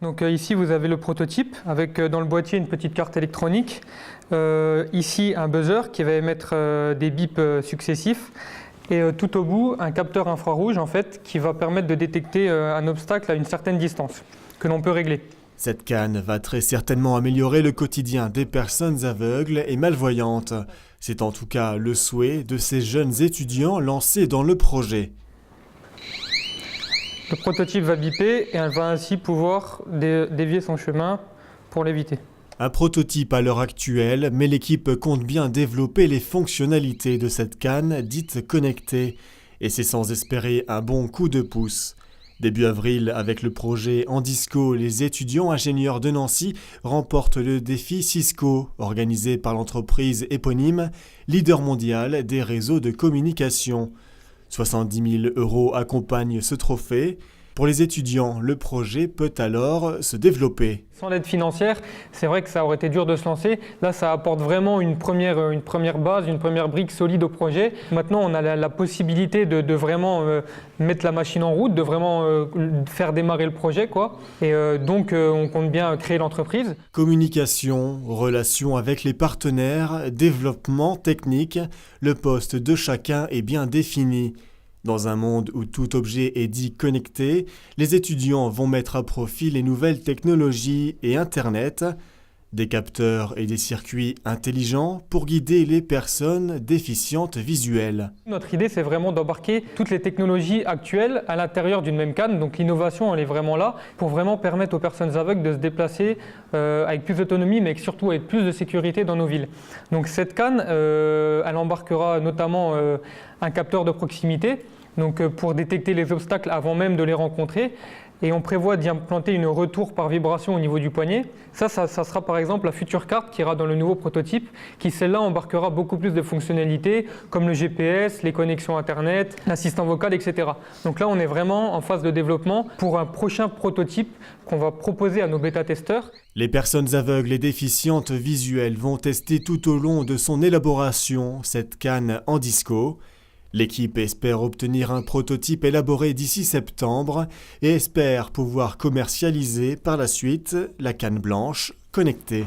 Donc ici vous avez le prototype avec dans le boîtier une petite carte électronique. Ici un buzzer qui va émettre des bips successifs. Et tout au bout, un capteur infrarouge en fait, qui va permettre de détecter un obstacle à une certaine distance, que l'on peut régler. Cette canne va très certainement améliorer le quotidien des personnes aveugles et malvoyantes. C'est en tout cas le souhait de ces jeunes étudiants lancés dans le projet. Le prototype va biper et elle va ainsi pouvoir dévier son chemin pour l'éviter. Un prototype à l'heure actuelle, mais l'équipe compte bien développer les fonctionnalités de cette canne dite connectée. Et c'est sans espérer un bon coup de pouce. Début avril, avec le projet Andisco, les étudiants ingénieurs de Nancy remportent le défi Cisco, organisé par l'entreprise éponyme, leader mondial des réseaux de communication. 70 000 € accompagnent ce trophée. Pour les étudiants, le projet peut alors se développer. Sans l'aide financière, c'est vrai que ça aurait été dur de se lancer. Là, ça apporte vraiment une première base, une première brique solide au projet. Maintenant, on a la possibilité de vraiment mettre la machine en route, de vraiment faire démarrer le projet, quoi. Et donc, on compte bien créer l'entreprise. Communication, relations avec les partenaires, développement technique, le poste de chacun est bien défini. Dans un monde où tout objet est dit connecté, les étudiants vont mettre à profit les nouvelles technologies et Internet, des capteurs et des circuits intelligents pour guider les personnes déficientes visuelles. Notre idée, c'est vraiment d'embarquer toutes les technologies actuelles à l'intérieur d'une même canne. Donc l'innovation, elle est vraiment là pour vraiment permettre aux personnes aveugles de se déplacer avec plus d'autonomie, mais surtout avec plus de sécurité dans nos villes. Donc cette canne, elle embarquera notamment un capteur de proximité, donc pour détecter les obstacles avant même de les rencontrer. Et on prévoit d'y implanter une retour par vibration au niveau du poignet. Ça sera par exemple la future carte qui ira dans le nouveau prototype, qui celle-là embarquera beaucoup plus de fonctionnalités comme le GPS, les connexions Internet, l'assistant vocal, etc. Donc là, on est vraiment en phase de développement pour un prochain prototype qu'on va proposer à nos bêta-testeurs. Les personnes aveugles et déficientes visuelles vont tester tout au long de son élaboration cette canne Andisco. L'équipe espère obtenir un prototype élaboré d'ici septembre et espère pouvoir commercialiser par la suite la canne blanche connectée.